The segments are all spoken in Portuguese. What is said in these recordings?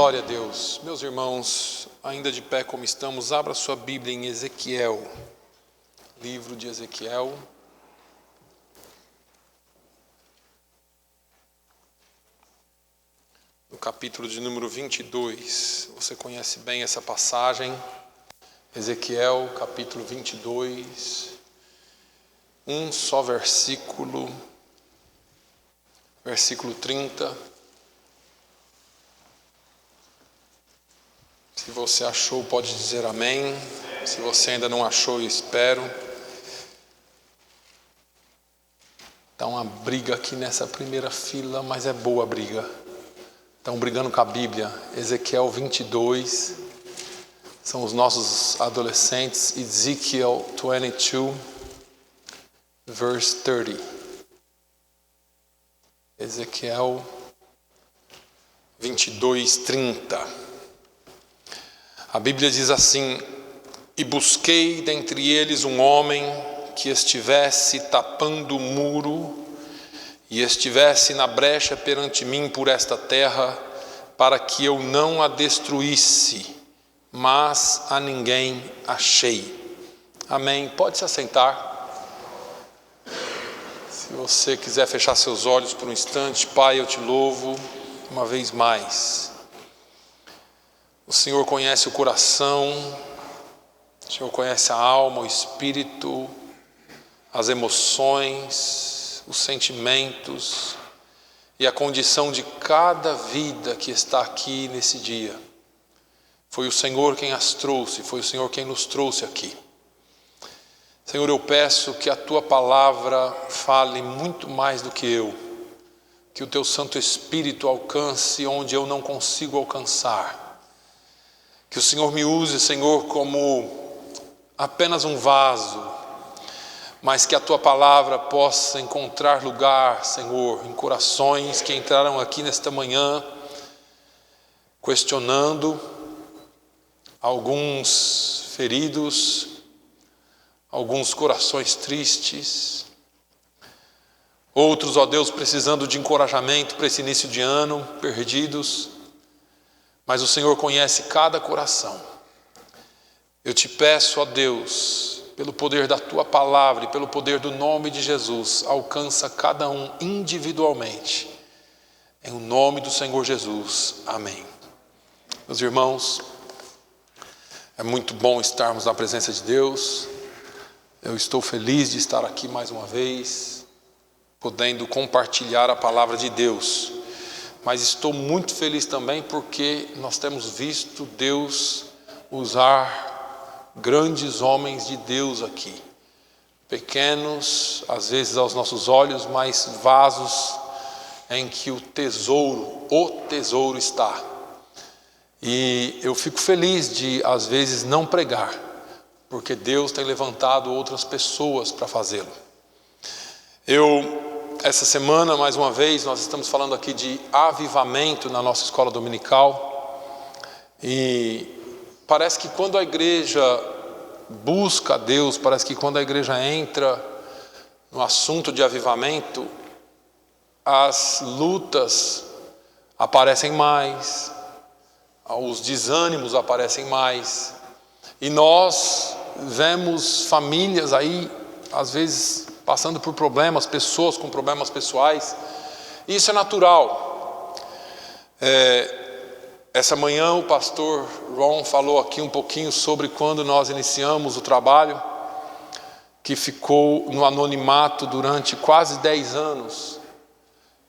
Glória a Deus. Meus irmãos, ainda de pé como estamos, abra sua Bíblia em Ezequiel. Livro de Ezequiel. No capítulo de número 22. Você conhece bem essa passagem. Ezequiel, capítulo 22. Um só versículo. Versículo 30. Se você achou, pode dizer amém. Se você ainda não achou, eu espero. Está uma briga aqui nessa primeira fila, mas é boa a briga. Estão brigando com a Bíblia. Ezequiel 22. São os nossos adolescentes. Ezekiel 22, verse 30. Ezequiel 22, 30. A Bíblia diz assim: e busquei dentre eles um homem que estivesse tapando o muro e estivesse na brecha perante mim por esta terra, para que eu não a destruísse, mas a ninguém achei. Amém. Pode se assentar. Se você quiser fechar seus olhos por um instante. Pai, eu te louvo uma vez mais. O Senhor conhece o coração, o Senhor conhece a alma, o espírito, as emoções, os sentimentos e a condição de cada vida que está aqui nesse dia. Foi o Senhor quem as trouxe, foi o Senhor quem nos trouxe aqui. Senhor, eu peço que a Tua palavra fale muito mais do que eu, que o Teu Santo Espírito alcance onde eu não consigo alcançar. Que o Senhor me use, Senhor, como apenas um vaso, mas que a Tua palavra possa encontrar lugar, Senhor, em corações que entraram aqui nesta manhã, questionando, alguns feridos, alguns corações tristes, outros, ó Deus, precisando de encorajamento para esse início de ano, perdidos. Mas o Senhor conhece cada coração. Eu te peço, ó Deus, pelo poder da Tua palavra e pelo poder do nome de Jesus, alcança cada um individualmente. Em nome do Senhor Jesus. Amém. Meus irmãos, é muito bom estarmos na presença de Deus. Eu estou feliz de estar aqui mais uma vez, podendo compartilhar a palavra de Deus. Mas estou muito feliz também porque nós temos visto Deus usar grandes homens de Deus aqui. Pequenos, às vezes aos nossos olhos, mas vasos em que o tesouro está. E eu fico feliz de, às vezes, não pregar, porque Deus tem levantado outras pessoas para fazê-lo. Essa semana, mais uma vez, nós estamos falando aqui de avivamento na nossa escola dominical. E parece que quando a igreja busca a Deus, parece que quando a igreja entra no assunto de avivamento, as lutas aparecem mais, os desânimos aparecem mais. E nós vemos famílias aí, às vezes, passando por problemas, pessoas com problemas pessoais. Isso é natural. Essa manhã o pastor Ron falou aqui um pouquinho sobre quando nós iniciamos o trabalho, que ficou no anonimato durante quase 10 anos.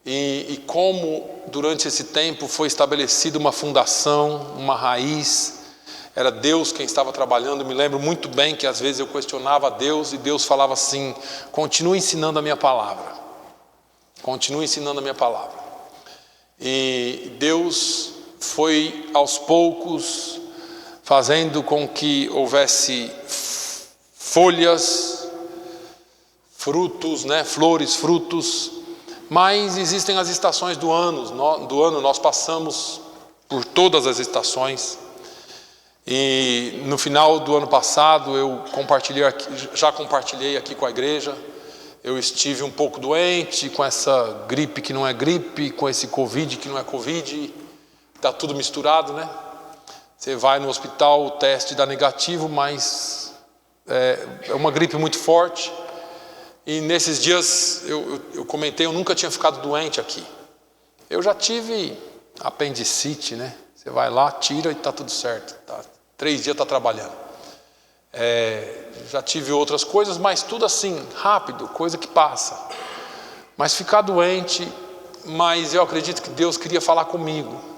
E como durante esse tempo foi estabelecida uma fundação, uma raiz. Era Deus quem estava trabalhando. Eu me lembro muito bem que às vezes eu questionava a Deus e Deus falava assim: continue ensinando a minha palavra. Continue ensinando a minha palavra. E Deus foi aos poucos fazendo com que houvesse folhas, frutos, flores, frutos. Mas existem as estações do ano. Nós passamos por todas as estações. E no final do ano passado eu já compartilhei aqui com a igreja. Eu estive um pouco doente, com essa gripe que não é gripe, com esse Covid que não é Covid, está tudo misturado, né? Você vai no hospital, o teste dá negativo, mas é uma gripe muito forte. E nesses dias eu comentei, eu nunca tinha ficado doente aqui. Eu já tive apendicite, né? Você vai lá, tira e está tudo certo. 3 dias está trabalhando. Já tive outras coisas, mas tudo assim, rápido, coisa que passa. Mas ficar doente, mas eu acredito que Deus queria falar comigo.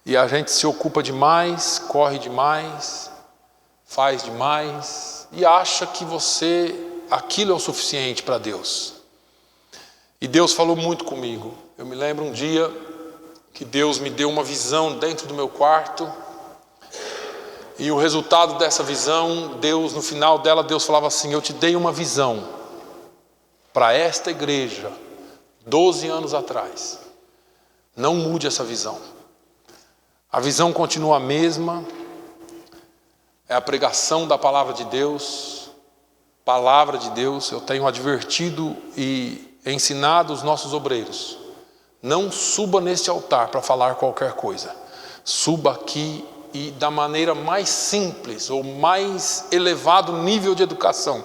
E a gente se ocupa demais, corre demais, faz demais e acha que aquilo é o suficiente para Deus. E Deus falou muito comigo. Eu me lembro um dia que Deus me deu uma visão dentro do meu quarto. E o resultado dessa visão, Deus, no final dela, Deus falava assim: eu te dei uma visão para esta igreja 12 anos atrás. Não mude essa visão. A visão continua a mesma. É a pregação da palavra de Deus. Palavra de Deus. Eu tenho advertido e ensinado os nossos obreiros: não suba neste altar para falar qualquer coisa. Suba aqui e da maneira mais simples ou mais elevado nível de educação,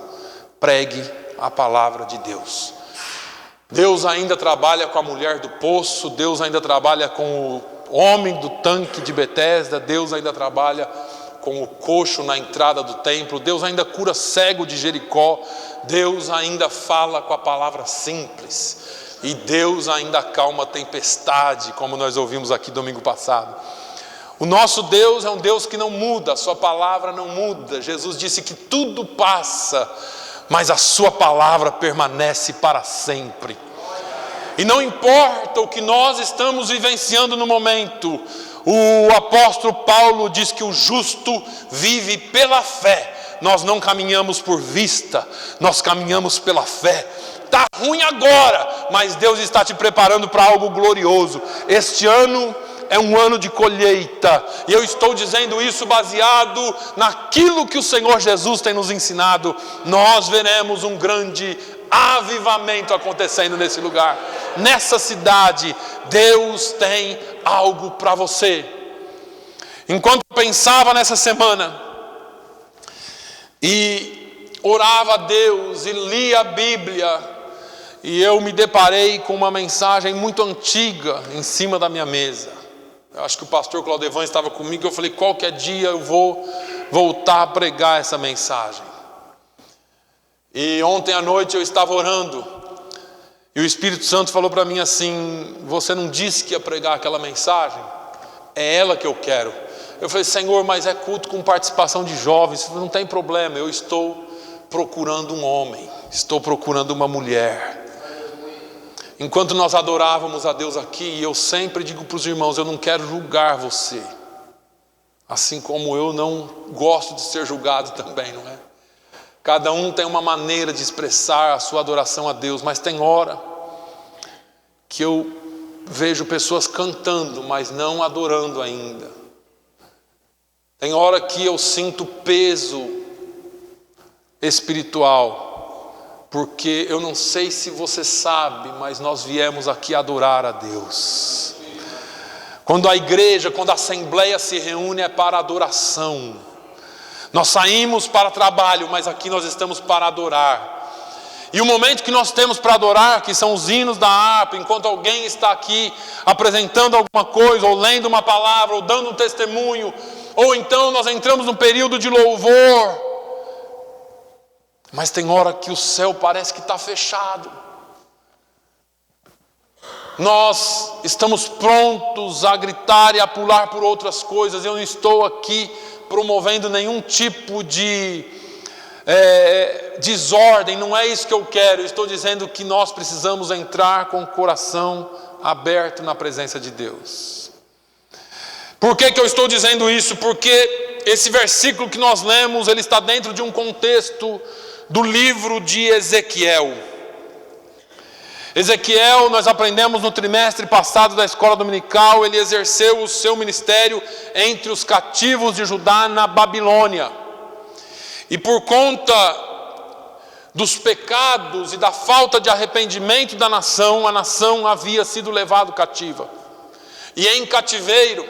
pregue a palavra de Deus. Deus ainda trabalha com a mulher do poço, Deus ainda trabalha com o homem do tanque de Betesda, Deus ainda trabalha com o coxo na entrada do templo, Deus ainda cura cego de Jericó, Deus ainda fala com a palavra simples, e Deus ainda acalma a tempestade, como nós ouvimos aqui domingo passado. O nosso Deus é um Deus que não muda, a sua palavra não muda. Jesus disse que tudo passa, mas a sua palavra permanece para sempre. E não importa o que nós estamos vivenciando no momento, o apóstolo Paulo diz que o justo vive pela fé. Nós não caminhamos por vista, nós caminhamos pela fé. Está ruim agora, mas Deus está te preparando para algo glorioso. Este ano é um ano de colheita, e eu estou dizendo isso baseado naquilo que o Senhor Jesus tem nos ensinado. Nós veremos um grande avivamento acontecendo nesse lugar, nessa cidade. Deus tem algo para você. Enquanto eu pensava nessa semana e orava a Deus e lia a Bíblia, e eu me deparei com uma mensagem muito antiga em cima da minha mesa. Eu acho que o pastor Claudevan estava comigo. Eu falei: qualquer dia eu vou voltar a pregar essa mensagem. E ontem à noite eu estava orando, e o Espírito Santo falou para mim assim: você não disse que ia pregar aquela mensagem? É ela que eu quero. Eu falei: Senhor, mas é culto com participação de jovens. Não tem problema, eu estou procurando um homem, estou procurando uma mulher. Enquanto nós adorávamos a Deus aqui, eu sempre digo para os irmãos: eu não quero julgar você, assim como eu não gosto de ser julgado também, não é? Cada um tem uma maneira de expressar a sua adoração a Deus, mas tem hora que eu vejo pessoas cantando, mas não adorando ainda. Tem hora que eu sinto peso espiritual, porque eu não sei se você sabe, mas nós viemos aqui adorar a Deus. Quando a igreja, quando a assembleia se reúne, é para adoração. Nós saímos para trabalho, mas aqui nós estamos para adorar. E o momento que nós temos para adorar, que são os hinos da harpa, enquanto alguém está aqui apresentando alguma coisa, ou lendo uma palavra, ou dando um testemunho, ou então nós entramos num período de louvor. Mas tem hora que o céu parece que está fechado. Nós estamos prontos a gritar e a pular por outras coisas. Eu não estou aqui promovendo nenhum tipo de desordem, não é isso que eu quero. Eu estou dizendo que nós precisamos entrar com o coração aberto na presença de Deus. Por que eu estou dizendo isso? Porque esse versículo que nós lemos, ele está dentro de um contexto do livro de Ezequiel. Ezequiel, nós aprendemos no trimestre passado da escola dominical, ele exerceu o seu ministério entre os cativos de Judá na Babilônia. E por conta dos pecados e da falta de arrependimento da nação, a nação havia sido levada cativa. E em cativeiro,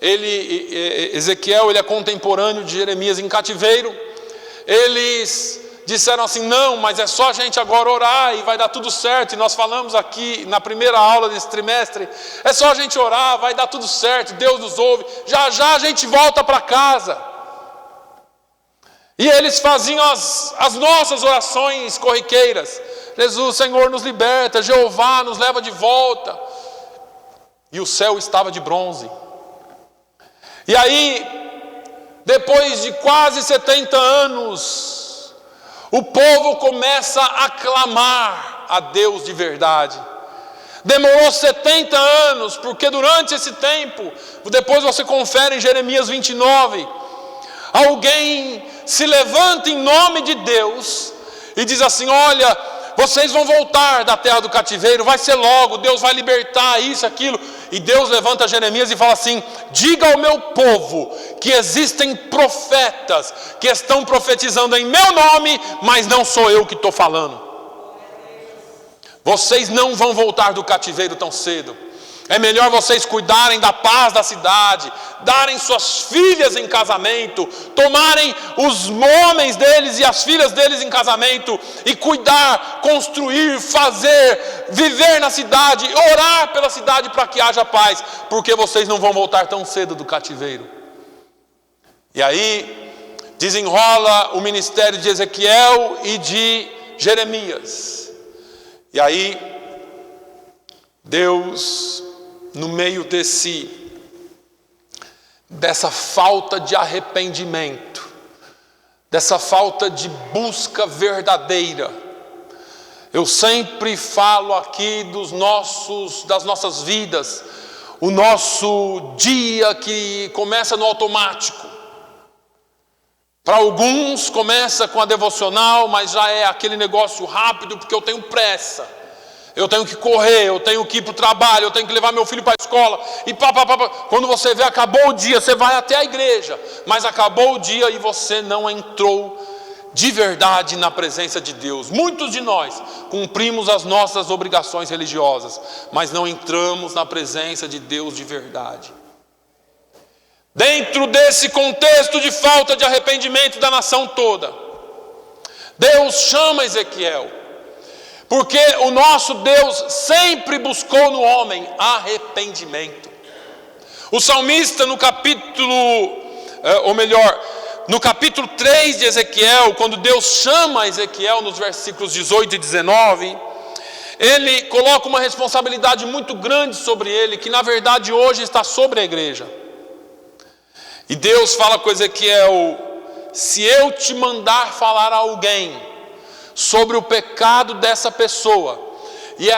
Ezequiel ele é contemporâneo de Jeremias em cativeiro. Eles disseram assim: não, mas é só a gente agora orar e vai dar tudo certo. E nós falamos aqui na primeira aula desse trimestre: é só a gente orar, vai dar tudo certo, Deus nos ouve, já já a gente volta para casa. E eles faziam as nossas orações corriqueiras: Jesus, Senhor, nos liberta, Jeová nos leva de volta. E o céu estava de bronze. E aí, depois de quase 70 anos, o povo começa a clamar a Deus de verdade. Demorou 70 anos, porque durante esse tempo, depois você confere em Jeremias 29, alguém se levanta em nome de Deus e diz assim: olha, vocês vão voltar da terra do cativeiro, vai ser logo, Deus vai libertar isso, aquilo. E Deus levanta Jeremias e fala assim: diga ao meu povo que existem profetas que estão profetizando em meu nome, mas não sou eu que estou falando. Vocês não vão voltar do cativeiro tão cedo. É melhor vocês cuidarem da paz da cidade, darem suas filhas em casamento, tomarem os homens deles e as filhas deles em casamento e cuidar, construir, fazer, viver na cidade, orar pela cidade para que haja paz, porque vocês não vão voltar tão cedo do cativeiro. E aí desenrola o ministério de Ezequiel e de Jeremias. E aí Deus, no meio dessa falta de arrependimento, dessa falta de busca verdadeira, eu sempre falo aqui das nossas vidas, o nosso dia que começa no automático. Para alguns começa com a devocional, mas já é aquele negócio rápido, porque eu tenho pressa. Eu tenho que correr, eu tenho que ir para o trabalho, eu tenho que levar meu filho para a escola. E quando você vê, acabou o dia, você vai até a igreja, mas acabou o dia e você não entrou de verdade na presença de Deus. Muitos de nós cumprimos as nossas obrigações religiosas, mas não entramos na presença de Deus de verdade. Dentro desse contexto de falta de arrependimento da nação toda, Deus chama Ezequiel, porque o nosso Deus sempre buscou no homem arrependimento. O salmista no capítulo 3 de Ezequiel, quando Deus chama Ezequiel nos versículos 18 e 19, ele coloca uma responsabilidade muito grande sobre ele, que na verdade hoje está sobre a igreja. E Deus fala com Ezequiel: se eu te mandar falar a alguém sobre o pecado dessa pessoa, e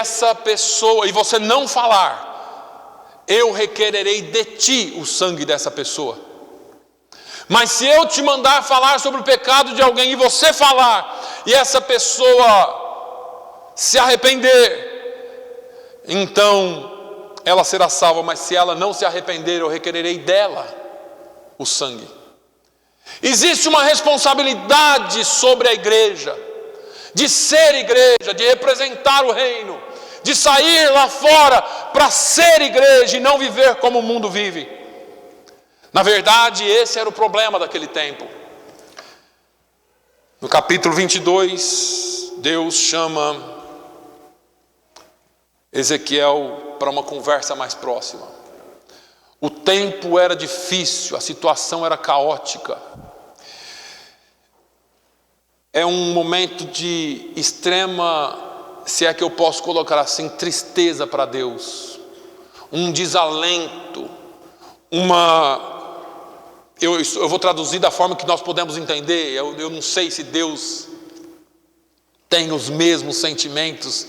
você não falar, eu requererei de ti o sangue dessa pessoa. Mas se eu te mandar falar sobre o pecado de alguém e você falar, e essa pessoa se arrepender, então ela será salva. Mas se ela não se arrepender, eu requererei dela o sangue. Existe uma responsabilidade sobre a igreja, de ser igreja, de representar o reino, de sair lá fora para ser igreja e não viver como o mundo vive. Na verdade, esse era o problema daquele tempo. No capítulo 22, Deus chama Ezequiel para uma conversa mais próxima. O tempo era difícil, a situação era caótica. É um momento de extrema, se é que eu posso colocar assim, tristeza para Deus. Um desalento, eu vou traduzir da forma que nós podemos entender. Eu não sei se Deus tem os mesmos sentimentos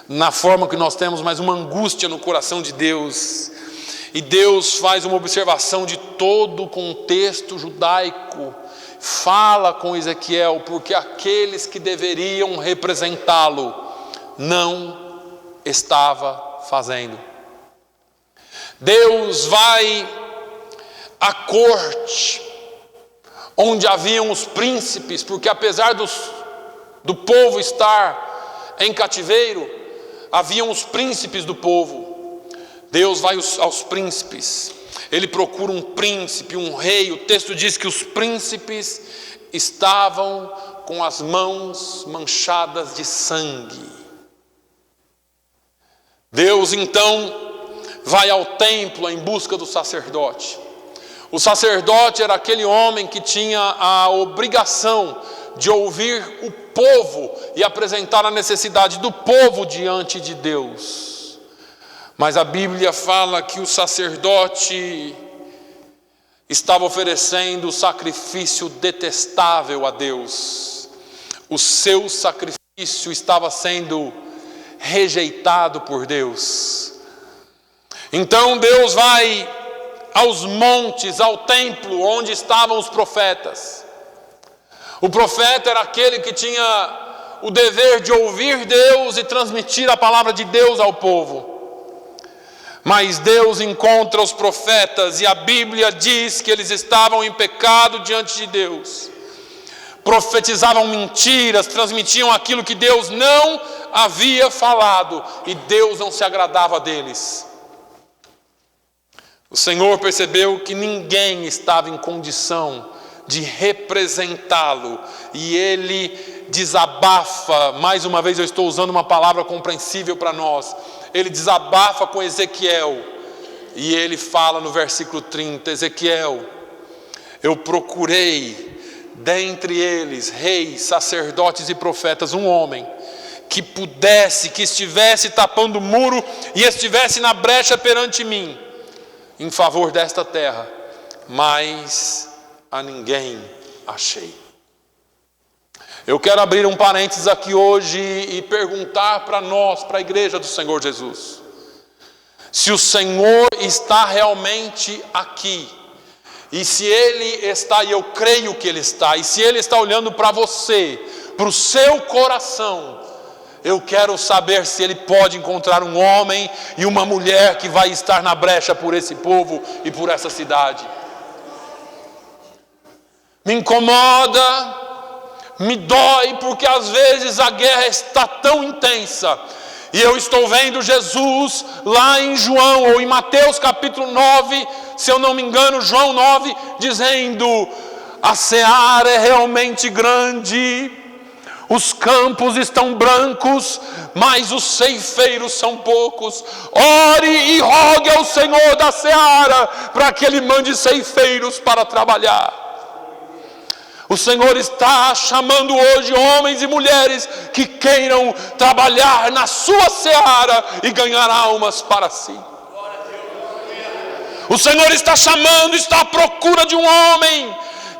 na forma que nós temos, mas uma angústia no coração de Deus. E Deus faz uma observação de todo o contexto judaico, fala com Ezequiel, porque aqueles que deveriam representá-lo não estava fazendo. Deus vai à corte, onde haviam os príncipes, porque apesar do povo estar em cativeiro, haviam os príncipes do povo. Deus vai aos príncipes, ele procura um príncipe, um rei. O texto diz que os príncipes estavam com as mãos manchadas de sangue. Deus então vai ao templo em busca do sacerdote. O sacerdote era aquele homem que tinha a obrigação de ouvir o povo e apresentar a necessidade do povo diante de Deus. Mas a Bíblia fala que o sacerdote estava oferecendo sacrifício detestável a Deus. O seu sacrifício estava sendo rejeitado por Deus. Então Deus vai aos montes, ao templo onde estavam os profetas. O profeta era aquele que tinha o dever de ouvir Deus e transmitir a palavra de Deus ao povo. Mas Deus encontra os profetas e a Bíblia diz que eles estavam em pecado diante de Deus. Profetizavam mentiras, transmitiam aquilo que Deus não havia falado e Deus não se agradava deles. O Senhor percebeu que ninguém estava em condição de representá-lo e ele desabafa. Mais uma vez eu estou usando uma palavra compreensível para nós. Ele desabafa com Ezequiel e ele fala no versículo 30: Ezequiel, eu procurei dentre eles reis, sacerdotes e profetas um homem que pudesse, que estivesse tapando o muro e estivesse na brecha perante mim em favor desta terra, mas a ninguém achei. Eu quero abrir um parênteses aqui hoje e perguntar para nós, para a igreja do Senhor Jesus, se o Senhor está realmente aqui, e se Ele está, e eu creio que Ele está, e se Ele está olhando para você, para o seu coração, eu quero saber se Ele pode encontrar um homem e uma mulher que vai estar na brecha por esse povo e por essa cidade. Me incomoda, me dói, porque às vezes a guerra está tão intensa, e eu estou vendo Jesus lá em João, ou em Mateus capítulo 9, se eu não me engano, João 9, dizendo: a seara é realmente grande, os campos estão brancos, mas os ceifeiros são poucos. Ore e rogue ao Senhor da seara, para que Ele mande ceifeiros para trabalhar. O Senhor está chamando hoje homens e mulheres que queiram trabalhar na sua seara e ganhar almas para si. O Senhor está chamando, está à procura de um homem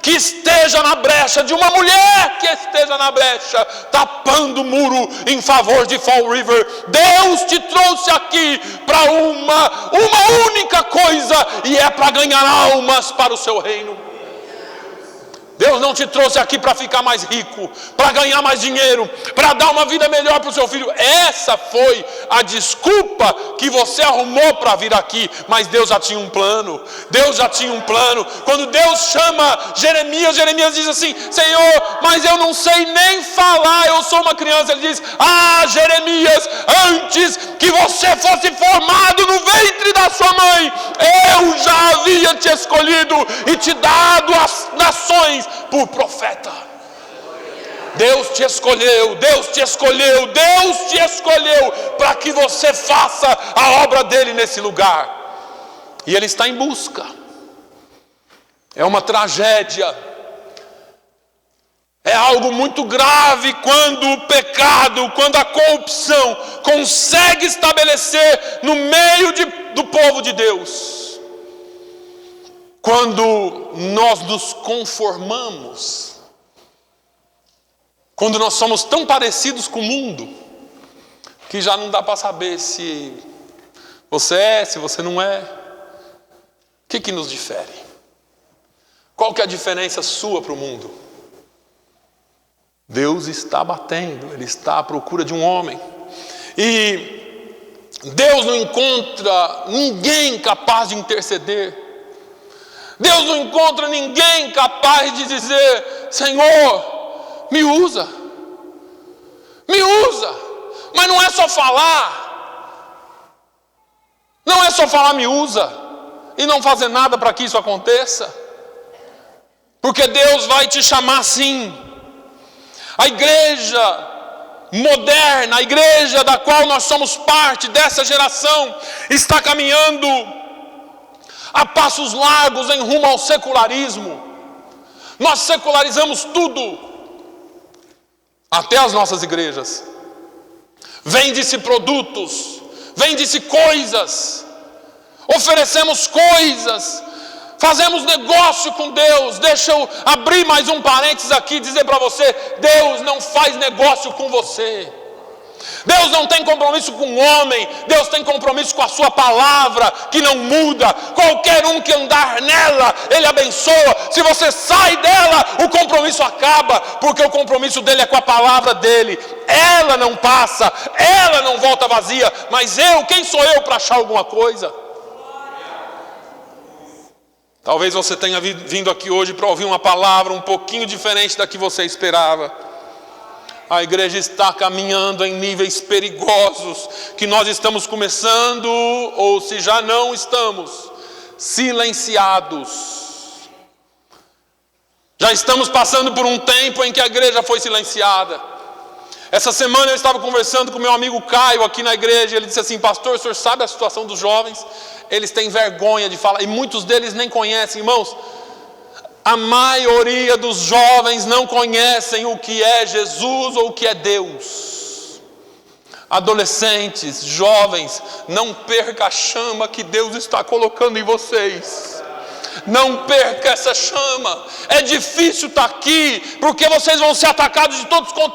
que esteja na brecha, de uma mulher que esteja na brecha, tapando o muro em favor de Fall River. Deus te trouxe aqui para uma única coisa, e é para ganhar almas para o seu reino. Deus não te trouxe aqui para ficar mais rico, para ganhar mais dinheiro, para dar uma vida melhor para o seu filho. Essa foi a desculpa que você arrumou para vir aqui, mas Deus já tinha um plano. Deus já tinha um plano. Quando Deus chama Jeremias, Jeremias diz assim: Senhor, mas eu não sei nem falar, eu sou uma criança. Ele diz: Jeremias, antes que você fosse formado no ventre da sua mãe, eu já havia te escolhido e te dado as nações por profeta. Deus te escolheu, Deus te escolheu, Deus te escolheu para que você faça a obra dele nesse lugar. E ele está em busca. É uma tragédia. É algo muito grave quando o pecado, quando a corrupção consegue estabelecer no meio do povo de Deus. Quando nós nos conformamos, quando nós somos tão parecidos com o mundo, que já não dá para saber se você é, se você não é. O que nos difere? Qual que é a diferença sua para o mundo? Deus está batendo, Ele está à procura de um homem. E Deus não encontra ninguém capaz de interceder. Deus não encontra ninguém capaz de dizer: Senhor, me usa. Me usa. Mas não é só falar. Não é só falar me usa e não fazer nada para que isso aconteça. Porque Deus vai te chamar sim. A igreja moderna, a igreja da qual nós somos parte, dessa geração, está caminhando a passos largos em rumo ao secularismo. Nós secularizamos tudo, até as nossas igrejas. Vende-se produtos, vende-se coisas, oferecemos coisas, fazemos negócio com Deus. Deixa eu abrir mais um parênteses aqui e dizer para você: Deus não faz negócio com você. Deus não tem compromisso com o homem, Deus tem compromisso com a sua palavra, que não muda. Qualquer um que andar nela, Ele abençoa. Se você sai dela, o compromisso acaba, porque o compromisso dele é com a palavra dele. Ela não passa, ela não volta vazia. Mas quem sou eu para achar alguma coisa? Talvez você tenha vindo aqui hoje para ouvir uma palavra um pouquinho diferente da que você esperava. A igreja está caminhando em níveis perigosos, que nós estamos começando, ou se já não estamos, silenciados. Já estamos passando por um tempo em que a igreja foi silenciada. Essa semana eu estava conversando com meu amigo Caio aqui na igreja. Ele disse assim: pastor, o senhor sabe a situação dos jovens? Eles têm vergonha de falar, e muitos deles nem conhecem. Irmãos, a maioria dos jovens não conhecem o que é Jesus ou o que é Deus. Adolescentes, jovens, não perca a chama que Deus está colocando em vocês. Não perca essa chama. É difícil estar aqui, porque vocês vão ser atacados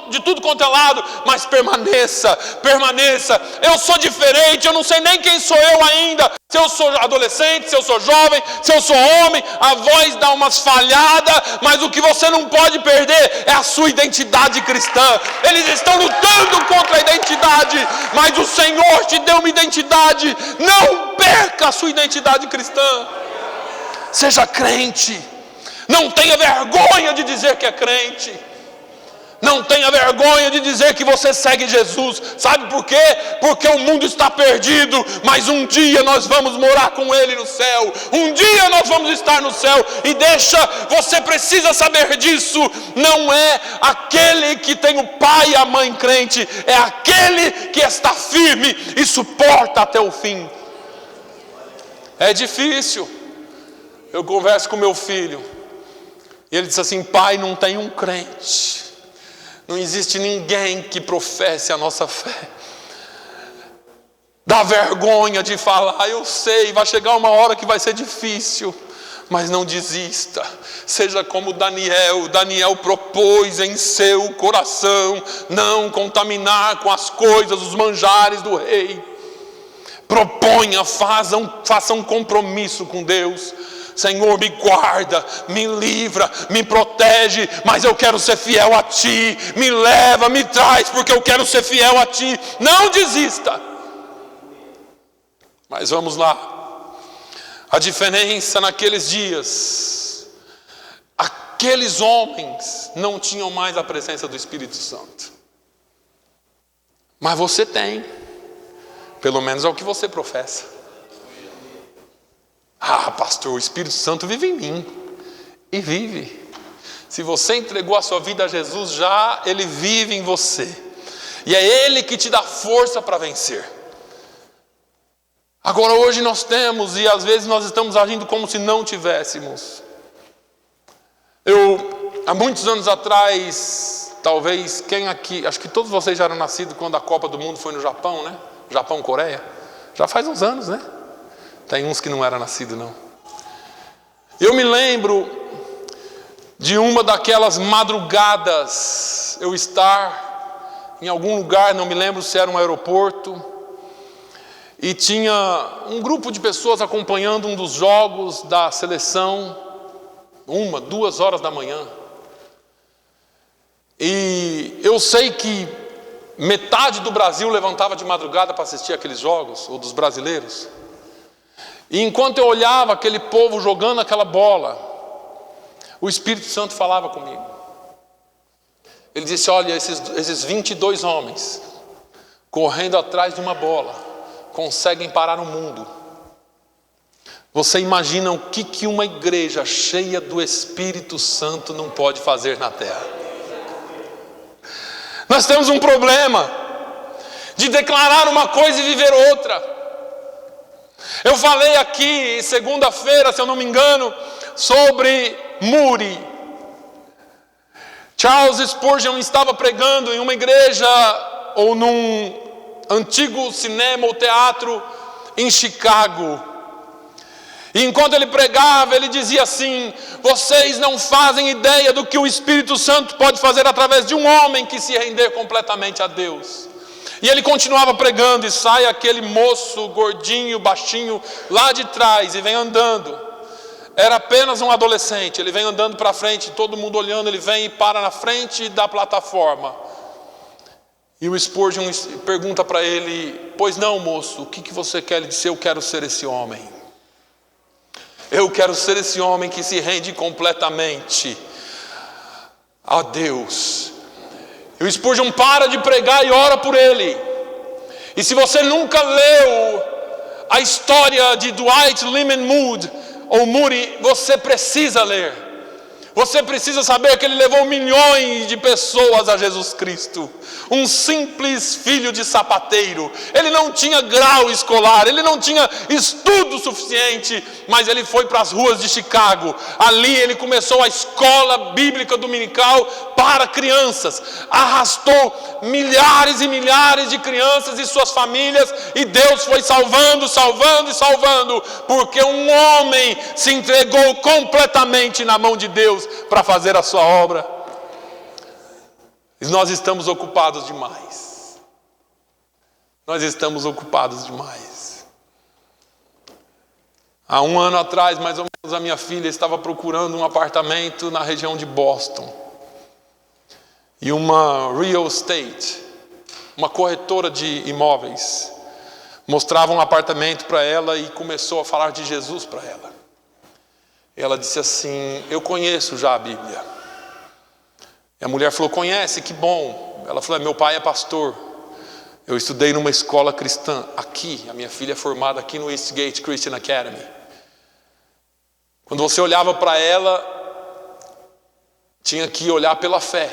de tudo quanto é lado. Mas permaneça, permaneça. Eu sou diferente, eu não sei nem quem sou eu ainda. Se eu sou adolescente, se eu sou jovem, se eu sou homem, a voz dá umas falhadas, mas o que você não pode perder é a sua identidade cristã. Eles estão lutando contra a identidade, mas o Senhor te deu uma identidade. Não perca a sua identidade cristã. Seja crente. Não tenha vergonha de dizer que é crente. Não tenha vergonha de dizer que você segue Jesus. Sabe por quê? Porque o mundo está perdido, mas um dia nós vamos morar com Ele no céu. Um dia nós vamos estar no céu. E você precisa saber disso. Não é aquele que tem o pai e a mãe crente, é aquele que está firme e suporta até o fim. É difícil. Eu converso com meu filho e ele diz assim: pai, não tem um crente, não existe ninguém que professe a nossa fé. Dá vergonha de falar, eu sei, vai chegar uma hora que vai ser difícil, mas não desista. Seja como Daniel. Daniel propôs em seu coração não contaminar com as coisas, os manjares do rei. Proponha, faça um compromisso com Deus. Senhor, me guarda, me livra, me protege, mas eu quero ser fiel a Ti. Me leva, me traz, porque eu quero ser fiel a Ti. Não desista. Mas vamos lá. A diferença naqueles dias: aqueles homens não tinham mais a presença do Espírito Santo. Mas você tem. Pelo menos é o que você professa. Ah, pastor, o Espírito Santo vive em mim. E vive. Se você entregou a sua vida a Jesus, Ele vive em você. E é Ele que te dá força para vencer. Agora hoje nós temos, e às vezes nós estamos agindo como se não tivéssemos. Há muitos anos atrás, talvez, quem aqui, acho que todos vocês já eram nascidos quando a Copa do Mundo foi no Japão, né? Japão, Coreia. Já faz uns anos, né? Tem uns que não eram nascidos, não. Eu me lembro de uma daquelas madrugadas, eu estar em algum lugar, não me lembro se era um aeroporto, e tinha um grupo de pessoas acompanhando um dos jogos da seleção, 2 horas da manhã. E eu sei que metade do Brasil levantava de madrugada para assistir aqueles jogos, ou dos brasileiros. E enquanto eu olhava aquele povo jogando aquela bola, o Espírito Santo falava comigo. Ele disse: olha, esses 22 homens, correndo atrás de uma bola, conseguem parar o mundo. Você imagina o que uma igreja cheia do Espírito Santo não pode fazer na terra? Nós temos um problema de declarar uma coisa e viver outra. Eu falei aqui segunda-feira, se eu não me engano, sobre Moody. Charles Spurgeon estava pregando em uma igreja ou num antigo cinema ou teatro em Chicago. E enquanto ele pregava, ele dizia assim: vocês não fazem ideia do que o Espírito Santo pode fazer através de um homem que se render completamente a Deus. E ele continuava pregando, e sai aquele moço gordinho, baixinho, lá de trás, e vem andando. Era apenas um adolescente. Ele vem andando para frente, todo mundo olhando. Ele vem e para na frente da plataforma. E o Spurgeon pergunta para ele: pois não, moço, o que você quer? Ele disse: eu quero ser esse homem. Eu quero ser esse homem que se rende completamente a Deus. E o Spurgeon para de pregar e ora por ele. E se você nunca leu a história de Dwight Lyman Moody, você precisa ler. Você precisa saber que ele levou milhões de pessoas a Jesus Cristo. Um simples filho de sapateiro. Ele não tinha grau escolar, ele não tinha estudo suficiente, mas ele foi para as ruas de Chicago. Ali ele começou a escola bíblica dominical para crianças. Arrastou milhares e milhares de crianças e suas famílias, e Deus foi salvando, porque um homem se entregou completamente na mão de Deus para fazer a sua obra. E nós estamos ocupados demais. Há um ano atrás, mais ou menos, a minha filha estava procurando um apartamento na região de Boston. E uma real estate, uma corretora de imóveis, mostrava um apartamento para ela e começou a falar de Jesus para ela. Ela disse assim: eu conheço já a Bíblia. E a mulher falou: conhece? Que bom. Ela falou: meu pai é pastor. Eu estudei numa escola cristã aqui. A minha filha é formada aqui no Eastgate Christian Academy. Quando você olhava para ela, tinha que olhar pela fé.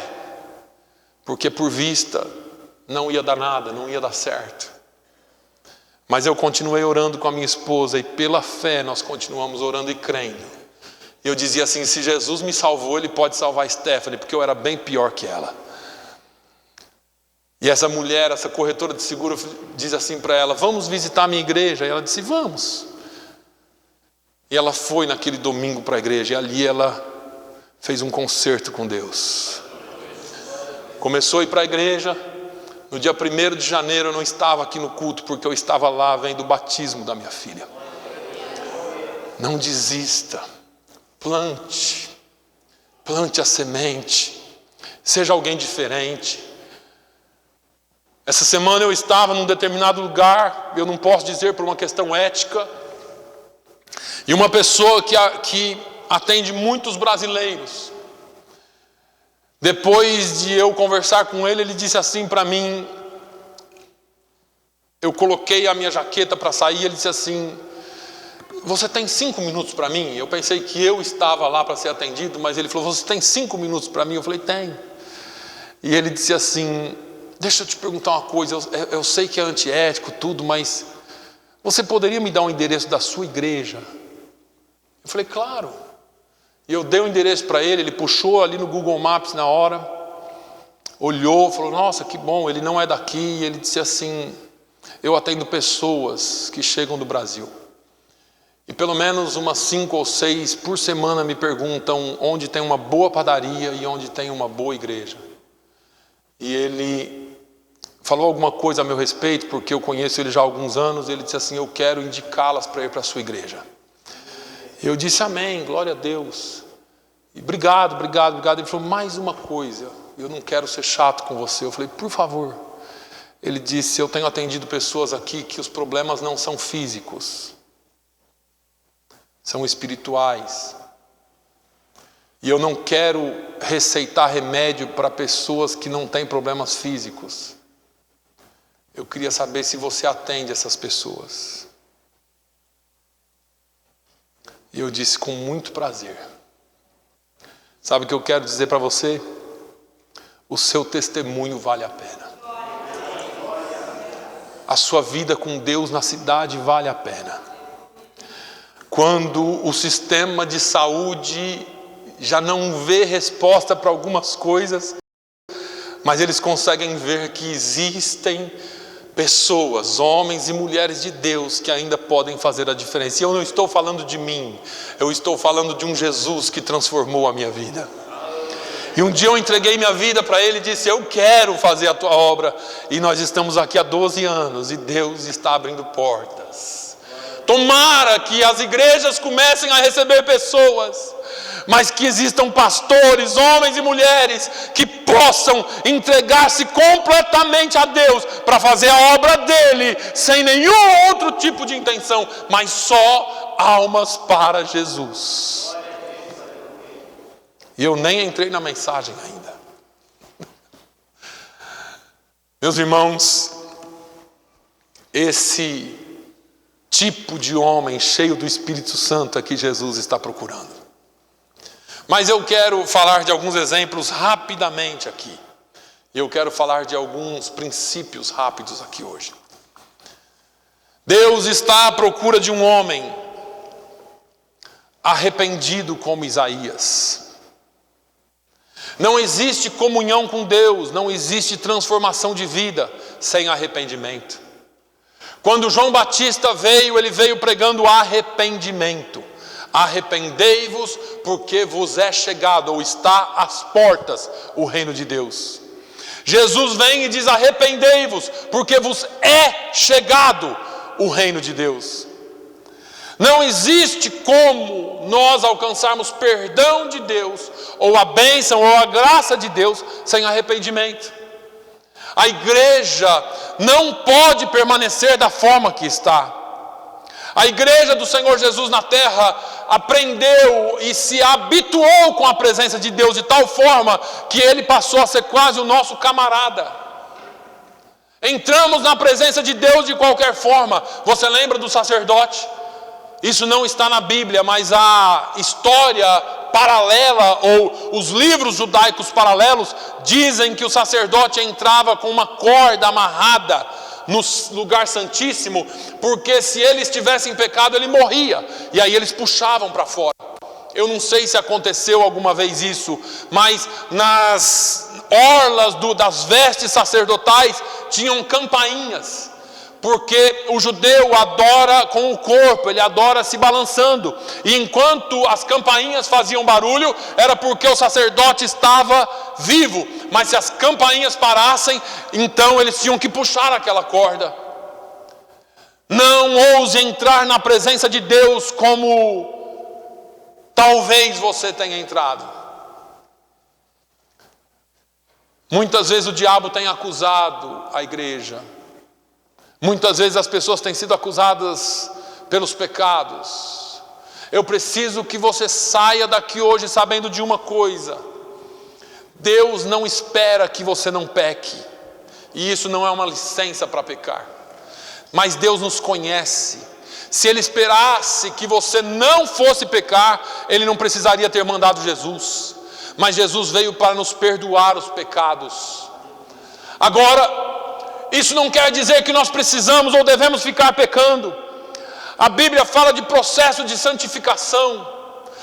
Porque por vista não ia dar nada, não ia dar certo. Mas eu continuei orando com a minha esposa, e pela fé nós continuamos orando e crendo. Eu dizia assim: se Jesus me salvou, Ele pode salvar a Stephanie, porque eu era bem pior que ela. E essa mulher, essa corretora de seguro, diz assim para ela: vamos visitar a minha igreja? E ela disse: vamos. E ela foi naquele domingo para a igreja, e ali ela fez um concerto com Deus. Começou a ir para a igreja. No dia 1º de janeiro eu não estava aqui no culto, porque eu estava lá vendo o batismo da minha filha. Não desista. Plante a semente, seja alguém diferente. Essa semana eu estava num determinado lugar, eu não posso dizer por uma questão ética, e uma pessoa que atende muitos brasileiros, depois de eu conversar com ele, ele disse assim para mim, eu coloquei a minha jaqueta para sair, ele disse assim: você tem 5 minutos para mim? Eu pensei que eu estava lá para ser atendido, mas ele falou: você tem 5 minutos para mim? Eu falei: tenho. E ele disse assim: deixa eu te perguntar uma coisa, eu sei que é antiético tudo, mas você poderia me dar um endereço da sua igreja? Eu falei: claro. E eu dei o endereço para ele, ele puxou ali no Google Maps na hora, olhou, falou: nossa, que bom, ele não é daqui. E ele disse assim: eu atendo pessoas que chegam do Brasil. E pelo menos umas 5 ou 6 por semana me perguntam onde tem uma boa padaria e onde tem uma boa igreja. E ele falou alguma coisa a meu respeito, porque eu conheço ele já há alguns anos. Ele disse assim: eu quero indicá-las para ir para a sua igreja. Eu disse: amém, glória a Deus. E obrigado. Ele falou: mais uma coisa, eu não quero ser chato com você. Eu falei: por favor. Ele disse: eu tenho atendido pessoas aqui que os problemas não são físicos, são espirituais. E eu não quero receitar remédio para pessoas que não têm problemas físicos. Eu queria saber se você atende essas pessoas. E eu disse: com muito prazer. Sabe o que eu quero dizer para você? O seu testemunho vale a pena. A sua vida com Deus na cidade vale a pena. Quando o sistema de saúde já não vê resposta para algumas coisas, mas eles conseguem ver que existem pessoas, homens e mulheres de Deus, que ainda podem fazer a diferença. E eu não estou falando de mim, eu estou falando de um Jesus que transformou a minha vida. E um dia eu entreguei minha vida para Ele e disse: eu quero fazer a tua obra. E nós estamos aqui há 12 anos e Deus está abrindo portas. Tomara que as igrejas comecem a receber pessoas, mas que existam pastores, homens e mulheres que possam entregar-se completamente a Deus para fazer a obra dele, sem nenhum outro tipo de intenção, mas só almas para Jesus. E eu nem entrei na mensagem ainda. Meus irmãos, esse tipo de homem cheio do Espírito Santo é que Jesus está procurando. Mas eu quero falar de alguns exemplos rapidamente aqui. Eu quero falar de alguns princípios rápidos aqui hoje. Deus está à procura de um homem arrependido como Isaías. Não existe comunhão com Deus, não existe transformação de vida sem arrependimento. Quando João Batista veio, ele veio pregando arrependimento. Arrependei-vos, porque vos é chegado, ou está às portas, o reino de Deus. Jesus vem e diz: arrependei-vos, porque vos é chegado o reino de Deus. Não existe como nós alcançarmos perdão de Deus, ou a bênção, ou a graça de Deus, sem arrependimento. A igreja não pode permanecer da forma que está. A igreja do Senhor Jesus na terra aprendeu e se habituou com a presença de Deus de tal forma que Ele passou a ser quase o nosso camarada. Entramos na presença de Deus de qualquer forma. Você lembra do sacerdote? Isso não está na Bíblia, mas a história paralela, ou os livros judaicos paralelos, dizem que o sacerdote entrava com uma corda amarrada no lugar santíssimo, porque se ele estivesse em pecado, ele morria, e aí eles puxavam para fora. Eu não sei se aconteceu alguma vez isso, mas nas orlas das vestes sacerdotais tinham campainhas, porque o judeu adora com o corpo, ele adora se balançando, e enquanto as campainhas faziam barulho, era porque o sacerdote estava vivo, mas se as campainhas parassem, então eles tinham que puxar aquela corda. Não ouse entrar na presença de Deus como talvez você tenha entrado. Muitas vezes o diabo tem acusado a igreja. Muitas vezes as pessoas têm sido acusadas pelos pecados. Eu preciso que você saia daqui hoje sabendo de uma coisa: Deus não espera que você não peque, e isso não é uma licença para pecar, mas Deus nos conhece. Se Ele esperasse que você não fosse pecar, Ele não precisaria ter mandado Jesus, mas Jesus veio para nos perdoar os pecados. Agora, isso não quer dizer que nós precisamos ou devemos ficar pecando. A Bíblia fala de processo de santificação,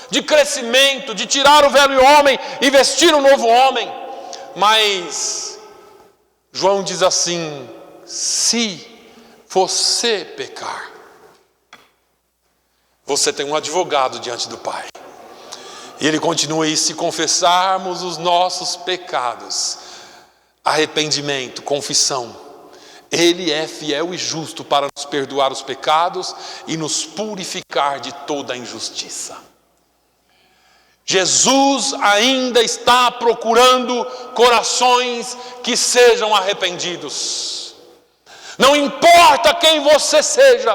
de crescimento, de tirar o velho homem e vestir o novo homem. Mas João diz assim: se você pecar, você tem um advogado diante do Pai. E ele continua: e se confessarmos os nossos pecados, arrependimento, confissão, Ele é fiel e justo para nos perdoar os pecados e nos purificar de toda a injustiça. Jesus ainda está procurando corações que sejam arrependidos. Não importa quem você seja,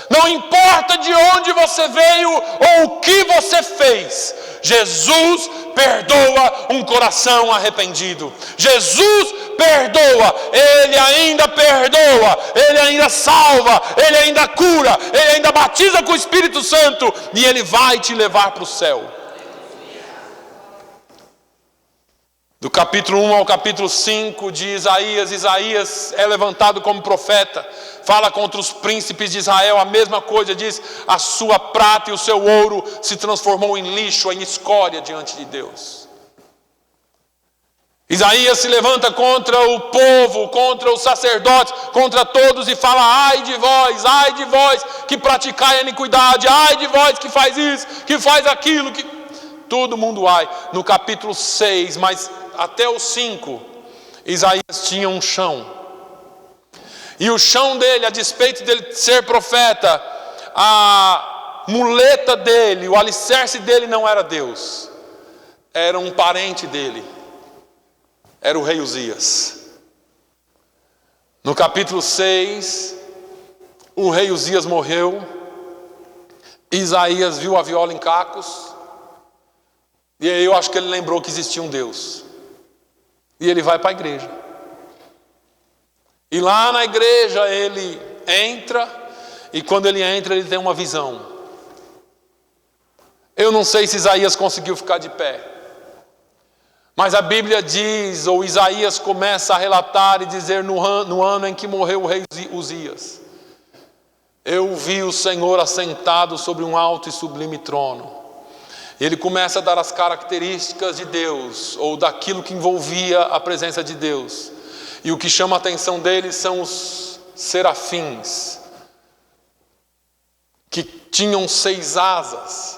não importa de onde você veio ou o que você fez, Jesus perdoa um coração arrependido. Jesus perdoa, Ele ainda perdoa, Ele ainda salva, Ele ainda cura, Ele ainda batiza com o Espírito Santo e Ele vai te levar para o céu. Do capítulo 1 ao capítulo 5 de Isaías, Isaías é levantado como profeta, fala contra os príncipes de Israel, a mesma coisa, diz: a sua prata e o seu ouro se transformou em lixo, em escória diante de Deus. Isaías se levanta contra o povo, contra os sacerdotes, contra todos e fala: ai de vós que praticai a iniquidade, ai de vós que faz isso, que faz aquilo, que todo mundo ai. No capítulo 6, mas até o 5, Isaías tinha um chão. E o chão dele, a despeito dele ser profeta, a muleta dele, o alicerce dele não era Deus. Era um parente dele. Era o rei Uzias. No capítulo 6, o rei Uzias morreu. Isaías viu a viola em cacos. E aí eu acho que ele lembrou que existia um Deus. E ele vai para a igreja. E lá na igreja ele entra. E quando ele entra, ele tem uma visão. Eu não sei se Isaías conseguiu ficar de pé. Mas a Bíblia diz, ou Isaías começa a relatar e dizer: no ano em que morreu o rei Uzias, eu vi o Senhor assentado sobre um alto e sublime trono. Ele começa a dar as características de Deus, ou daquilo que envolvia a presença de Deus. E o que chama a atenção dele são os serafins, que tinham 6 asas.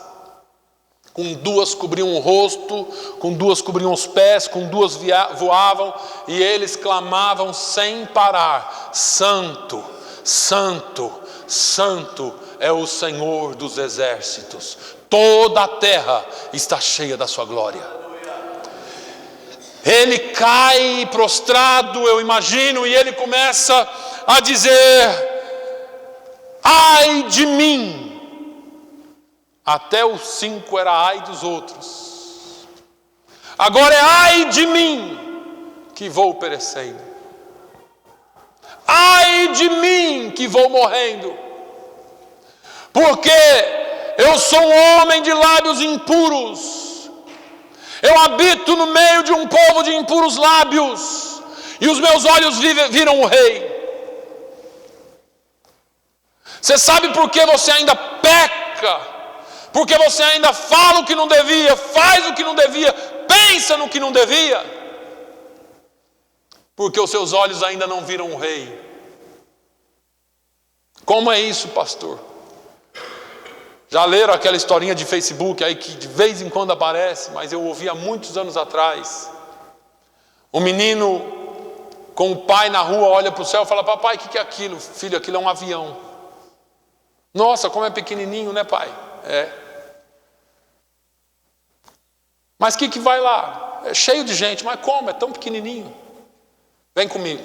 Com 2 cobriam o rosto, com 2 cobriam os pés, com 2 voavam, e eles clamavam sem parar: Santo, Santo, Santo é o Senhor dos exércitos. Toda a terra está cheia da sua glória. Ele cai prostrado, eu imagino, e ele começa a dizer: ai de mim. Até o 5 era ai dos outros. Agora é ai de mim, que vou perecendo. Ai de mim, que vou morrendo. Porque eu sou um homem de lábios impuros. Eu habito no meio de um povo de impuros lábios. E os meus olhos viram o rei. Você sabe por que você ainda peca? Porque você ainda fala o que não devia, faz o que não devia, pensa no que não devia. Porque os seus olhos ainda não viram o rei. Como é isso, pastor? Já leram aquela historinha de Facebook aí que de vez em quando aparece, mas eu ouvi há muitos anos atrás. O menino com o pai na rua olha para o céu e fala: papai, o que é aquilo? Filho, aquilo é um avião. Nossa, como é pequenininho, né, pai? É. Mas o que vai lá? É cheio de gente, mas como? É tão pequenininho. Vem comigo.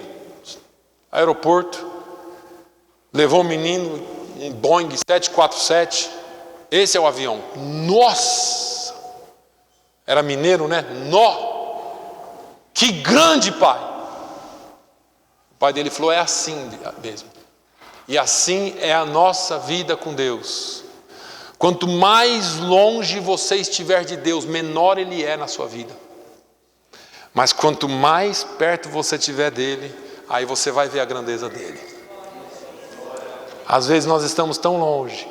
Aeroporto. Levou o menino, um Boeing 747. Esse é o avião. Nossa! Era mineiro, né? Nó! Que grande, pai! O pai dele falou: é assim mesmo. E assim é a nossa vida com Deus. Quanto mais longe você estiver de Deus, menor Ele é na sua vida. Mas quanto mais perto você estiver dEle, aí você vai ver a grandeza dEle. Às vezes nós estamos tão longe,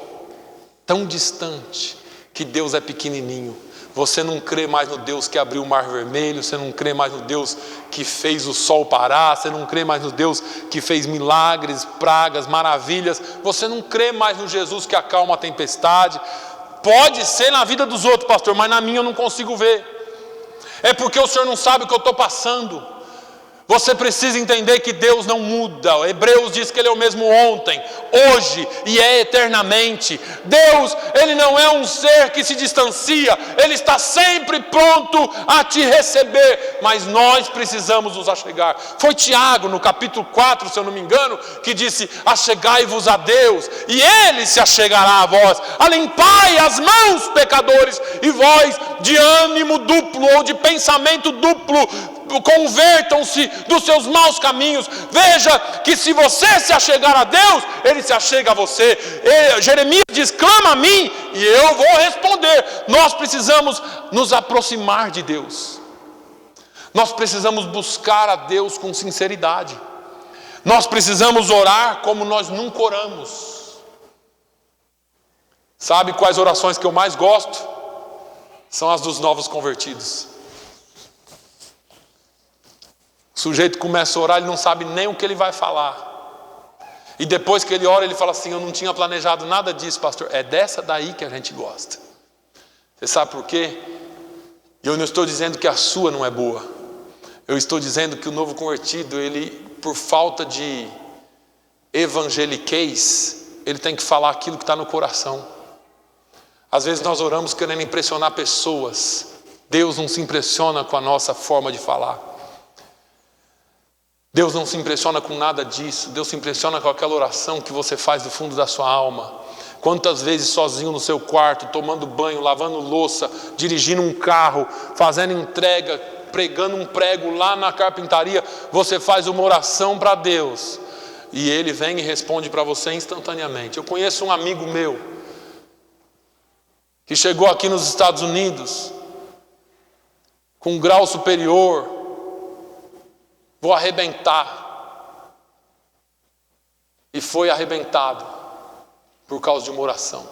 tão distante, que Deus é pequenininho. Você não crê mais no Deus que abriu o mar vermelho, você não crê mais no Deus que fez o sol parar, você não crê mais no Deus que fez milagres, pragas, maravilhas, você não crê mais no Jesus que acalma a tempestade. Pode ser na vida dos outros, pastor, mas na minha eu não consigo ver. É porque o senhor não sabe o que eu estou passando. Você precisa entender que Deus não muda. O Hebreus diz que Ele é o mesmo ontem, hoje e é eternamente. Deus, Ele não é um ser que se distancia. Ele está sempre pronto a te receber. Mas nós precisamos nos achegar. Foi Tiago, no capítulo 4, se eu não me engano, que disse: achegai-vos a Deus, e Ele se achegará a vós. Alimpai as mãos, pecadores, e vós, de ânimo duplo ou de pensamento duplo, convertam-se dos seus maus caminhos. Veja que se você se achegar a Deus, Ele se achega a você. Jeremias diz: clama a mim e eu vou responder. Nós precisamos nos aproximar de Deus. Nós precisamos buscar a Deus com sinceridade. Nós precisamos orar como nós nunca oramos. Sabe quais orações que eu mais gosto? São as dos novos convertidos. O sujeito começa a orar, ele não sabe nem o que ele vai falar. E depois que ele ora, ele fala assim: eu não tinha planejado nada disso, pastor. É dessa daí que a gente gosta. Você sabe por quê? Eu não estou dizendo que a sua não é boa. Eu estou dizendo que o novo convertido, ele, por falta de evangeliquez, ele tem que falar aquilo que está no coração. Às vezes nós oramos querendo impressionar pessoas. Deus não se impressiona com a nossa forma de falar. Deus não se impressiona com nada disso. Deus se impressiona com aquela oração que você faz do fundo da sua alma. Quantas vezes sozinho no seu quarto, tomando banho, lavando louça, dirigindo um carro, fazendo entrega, pregando um prego lá na carpintaria, você faz uma oração para Deus e Ele vem e responde para você instantaneamente. Eu conheço um amigo meu que chegou aqui nos Estados Unidos com um grau superior. Vou arrebentar. E foi arrebentado por causa de uma oração.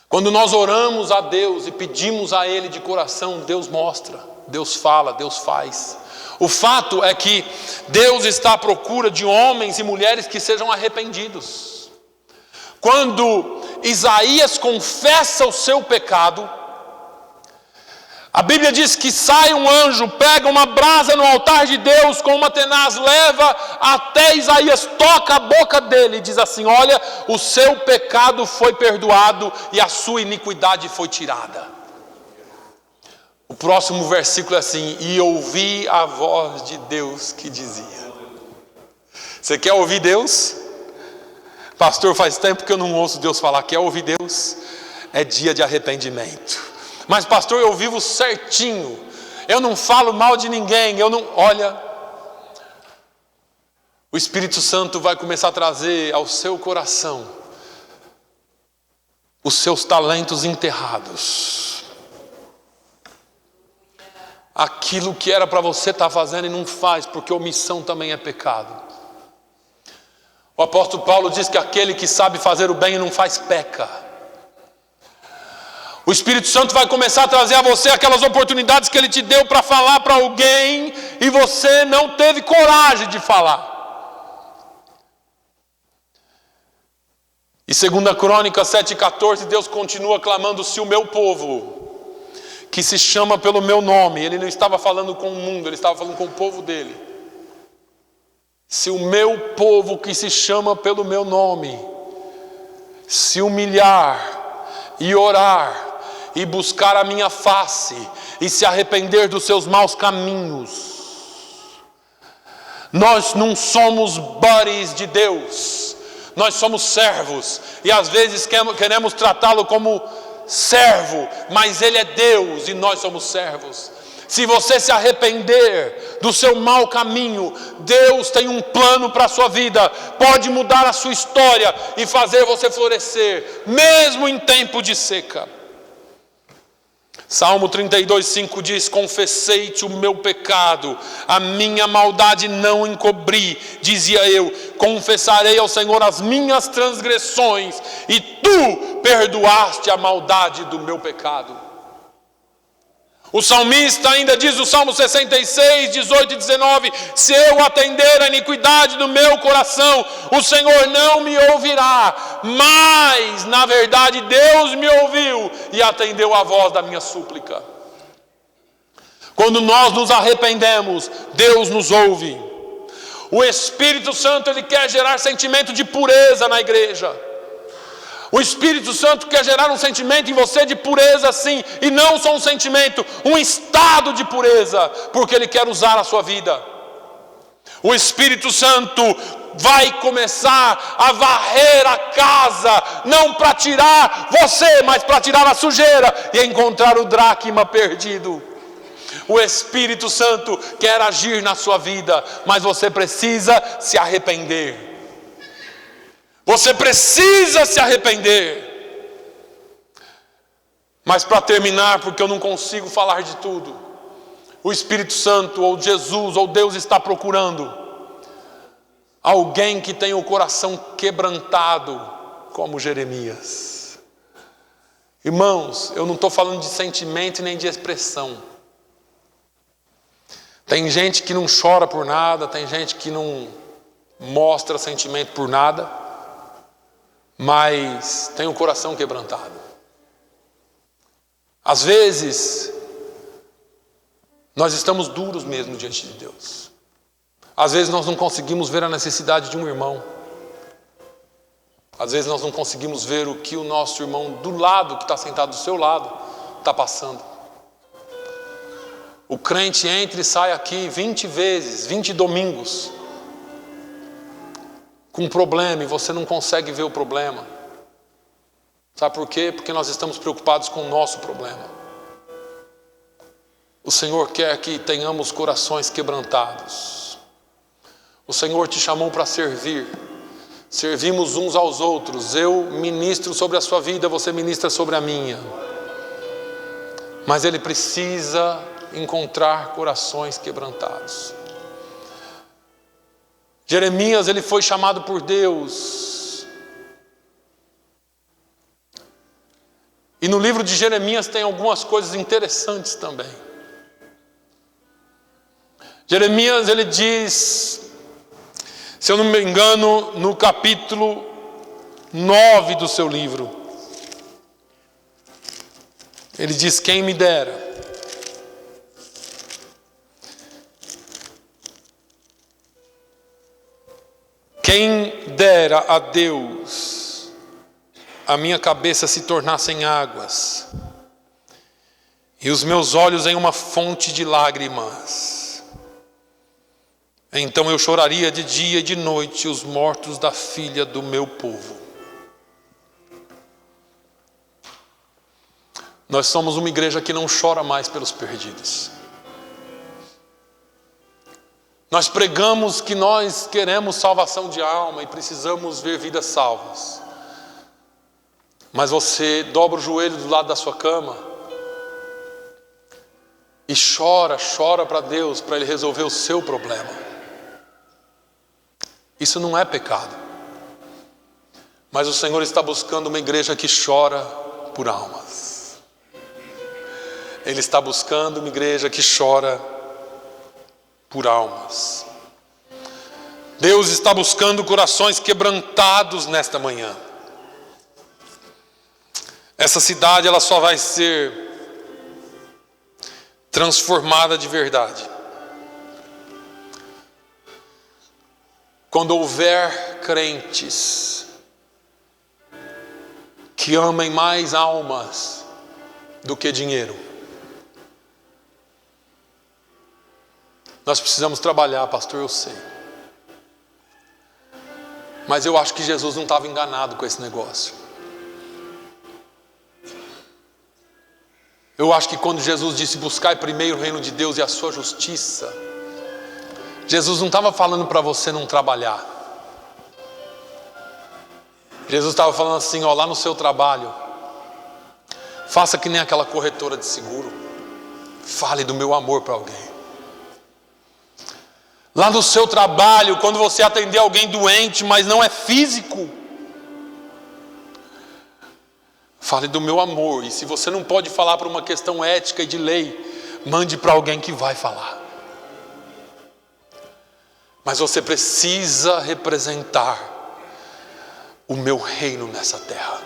Quando nós oramos a Deus e pedimos a Ele de coração, Deus mostra, Deus fala, Deus faz. O fato é que Deus está à procura de homens e mulheres que sejam arrependidos. Quando Isaías confessa o seu pecado, a Bíblia diz que sai um anjo, pega uma brasa no altar de Deus com uma tenaz, leva até Isaías, toca a boca dele e diz assim: olha, o seu pecado foi perdoado e a sua iniquidade foi tirada. O próximo versículo é assim: e ouvi a voz de Deus que dizia. Você quer ouvir Deus? Pastor, faz tempo que eu não ouço Deus falar. Quer ouvir Deus? É dia de arrependimento. Mas pastor, eu vivo certinho, eu não falo mal de ninguém, olha, o Espírito Santo vai começar a trazer ao seu coração os seus talentos enterrados. Aquilo que era para você estar fazendo e não faz, porque omissão também é pecado. O apóstolo Paulo diz que aquele que sabe fazer o bem e não faz, peca. O Espírito Santo vai começar a trazer a você aquelas oportunidades que Ele te deu para falar para alguém e você não teve coragem de falar. E 2 Crônicas 7,14, Deus continua clamando: se o meu povo, que se chama pelo meu nome, Ele não estava falando com o mundo, Ele estava falando com o povo dele. Se o meu povo que se chama pelo meu nome se humilhar e orar e buscar a minha face e se arrepender dos seus maus caminhos. Nós não somos buddies de Deus, nós somos servos e às vezes queremos tratá-lo como servo, mas Ele é Deus e nós somos servos. Se você se arrepender do seu mau caminho, Deus tem um plano para a sua vida, pode mudar a sua história e fazer você florescer, mesmo em tempo de seca. Salmo 32:5 diz: confessei-te o meu pecado, a minha maldade não encobri, dizia eu, confessarei ao Senhor as minhas transgressões, e tu perdoaste a maldade do meu pecado. O salmista ainda diz no Salmo 66, 18 e 19: se eu atender a iniquidade do meu coração, o Senhor não me ouvirá, mas na verdade Deus me ouviu e atendeu a voz da minha súplica. Quando nós nos arrependemos, Deus nos ouve. O Espírito Santo, ele quer gerar sentimento de pureza na igreja. O Espírito Santo quer gerar um sentimento em você de pureza, sim, e não só um sentimento, um estado de pureza, porque ele quer usar a sua vida. O Espírito Santo vai começar a varrer a casa, não para tirar você, mas para tirar a sujeira e encontrar o dracma perdido. O Espírito Santo quer agir na sua vida, mas você precisa se arrepender. Você precisa se arrepender. Mas para terminar, porque eu não consigo falar de tudo, o Espírito Santo, ou Jesus, ou Deus está procurando alguém que tenha o coração quebrantado, como Jeremias. Irmãos, eu não estou falando de sentimento nem de expressão. Tem gente que não chora por nada, tem gente que não mostra sentimento por nada, mas tem o coração quebrantado. Às vezes, nós estamos duros mesmo diante de Deus. Às vezes nós não conseguimos ver a necessidade de um irmão. Às vezes nós não conseguimos ver o que o nosso irmão do lado, que está sentado do seu lado, está passando. O crente entra e sai aqui 20 vezes, 20 domingos, com um problema, e você não consegue ver o problema. Sabe por quê? Porque nós estamos preocupados com o nosso problema. O Senhor quer que tenhamos corações quebrantados. O Senhor te chamou para servir. Servimos uns aos outros. Eu ministro sobre a sua vida, você ministra sobre a minha. Mas Ele precisa encontrar corações quebrantados. Jeremias, ele foi chamado por Deus. E no livro de Jeremias tem algumas coisas interessantes também. Jeremias, ele diz, se eu não me engano, no capítulo 9 do seu livro, ele diz: quem me dera a Deus a minha cabeça se tornasse em águas e os meus olhos em uma fonte de lágrimas. Então eu choraria de dia e de noite os mortos da filha do meu povo. Nós somos uma igreja que não chora mais pelos perdidos. Nós pregamos que nós queremos salvação de alma e precisamos ver vidas salvas. Mas você dobra o joelho do lado da sua cama e chora para Deus, para Ele resolver o seu problema. Isso não é pecado. Mas o Senhor está buscando uma igreja que chora por almas. Ele está buscando uma igreja que chora por almas. Deus está buscando corações quebrantados nesta manhã. Essa cidade, ela só vai ser transformada de verdade quando houver crentes que amem mais almas do que dinheiro. Nós precisamos trabalhar, pastor, eu sei. Mas eu acho que Jesus não estava enganado com esse negócio. Eu acho que quando Jesus disse: buscai primeiro o reino de Deus e a sua justiça, Jesus não estava falando para você não trabalhar. Jesus estava falando assim: ó, lá no seu trabalho, faça que nem aquela corretora de seguro, fale do meu amor para alguém. Lá no seu trabalho, quando você atender alguém doente, mas não é físico, fale do meu amor. E se você não pode falar por uma questão ética e de lei, mande para alguém que vai falar. Mas você precisa representar o meu reino nessa terra.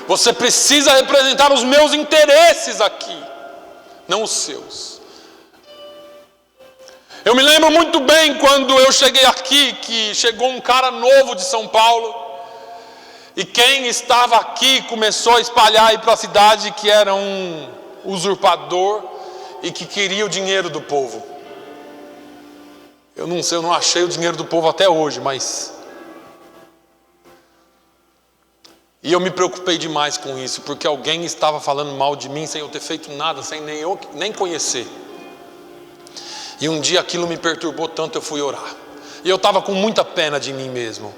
Você precisa representar os meus interesses aqui. não os seus. Eu me lembro muito bem quando eu cheguei aqui, que chegou um cara novo de São Paulo, e quem estava aqui começou a espalhar aí para a cidade que era um usurpador e que queria o dinheiro do povo. Eu não sei, eu não achei o dinheiro do povo até hoje, mas... E eu me preocupei demais com isso, porque alguém estava falando mal de mim sem eu ter feito nada, sem nem conhecer. E um dia aquilo me perturbou tanto, eu fui orar. E eu estava com muita pena de mim mesmo.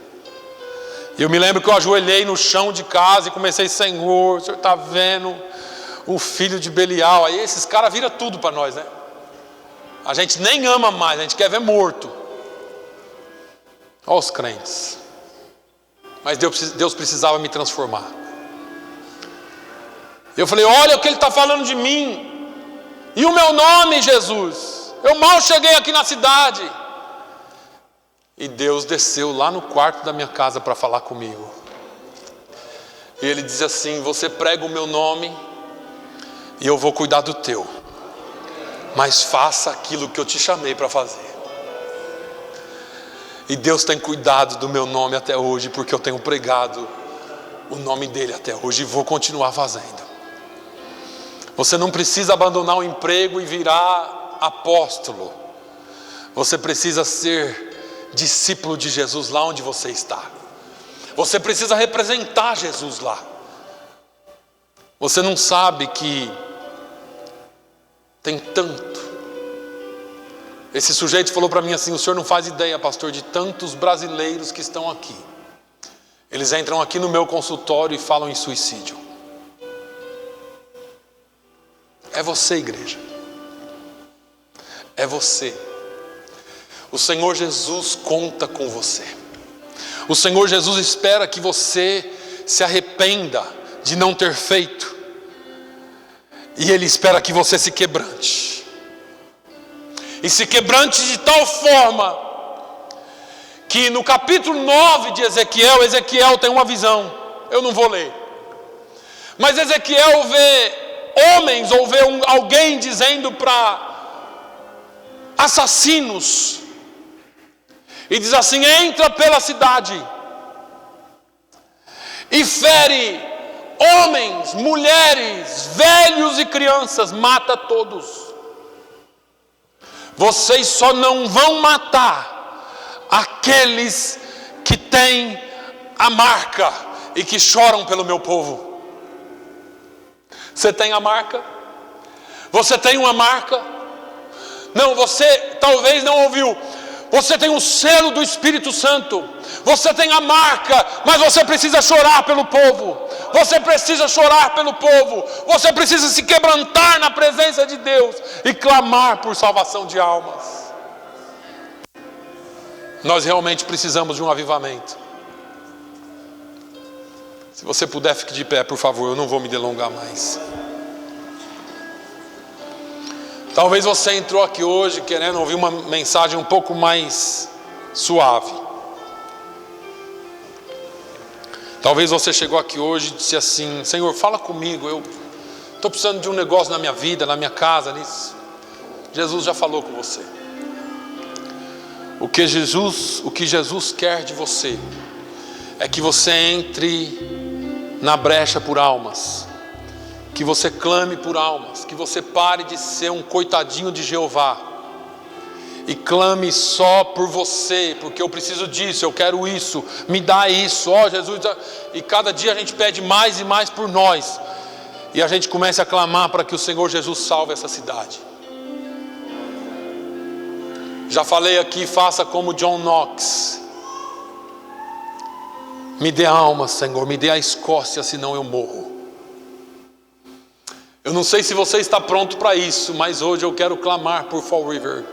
E eu me lembro que eu ajoelhei no chão de casa e comecei: Senhor, o Senhor está vendo o filho de Belial. Aí esses caras viram tudo para nós, né? A gente nem ama mais, a gente quer ver morto. Olha os crentes. Mas Deus precisava me transformar. Eu falei: olha o que ele está falando de mim. E o meu nome, Jesus. Eu mal cheguei aqui na cidade. E Deus desceu lá no quarto da minha casa para falar comigo. E Ele diz assim: você prega o meu nome e eu vou cuidar do teu. Mas faça aquilo que eu te chamei para fazer. E Deus tem cuidado do meu nome até hoje, porque eu tenho pregado o nome dele até hoje e vou continuar fazendo. Você não precisa abandonar o emprego e virar apóstolo. Você precisa ser discípulo de Jesus lá onde você está. Você precisa representar Jesus lá. Você não sabe que tem tanto. Esse sujeito falou para mim assim: o senhor não faz ideia, pastor, de tantos brasileiros que estão aqui. Eles entram aqui no meu consultório e falam em suicídio. É você, igreja. É você. O Senhor Jesus conta com você. O Senhor Jesus espera que você se arrependa de não ter feito. E Ele espera que você se quebrante. E se quebrante de tal forma que no capítulo 9 de Ezequiel, Ezequiel tem uma visão. Eu não vou ler. Mas Ezequiel vê homens, ou vê alguém dizendo para assassinos, e diz assim: entra pela cidade e fere homens, mulheres, velhos e crianças, mata todos. Vocês só não vão matar aqueles que têm a marca e que choram pelo meu povo. Você tem a marca? Você tem uma marca? Não, você talvez não ouviu. Você tem o selo do Espírito Santo. Você tem a marca, mas você precisa chorar pelo povo. Você precisa chorar pelo povo. Você precisa se quebrantar na presença de Deus e clamar por salvação de almas. Nós realmente precisamos de um avivamento. Se você puder, fique de pé, por favor. Eu não vou me delongar mais. Talvez você entrou aqui hoje querendo ouvir uma mensagem um pouco mais suave. Talvez você chegou aqui hoje e disse assim: Senhor, fala comigo, eu estou precisando de um negócio na minha vida, na minha casa, nisso. Jesus já falou com você. O que Jesus quer de você é que você entre na brecha por almas, que você clame por almas, que você pare de ser um coitadinho de Jeová e clame só por você, porque eu preciso disso, eu quero isso, me dá isso, ó Jesus. E cada dia a gente pede mais e mais por nós, e a gente começa a clamar para que o Senhor Jesus salve essa cidade. Já falei aqui, faça como John Knox: me dê alma, Senhor, me dê a Escócia, senão eu morro. Eu não sei se você está pronto para isso, mas hoje eu quero clamar por Fall River.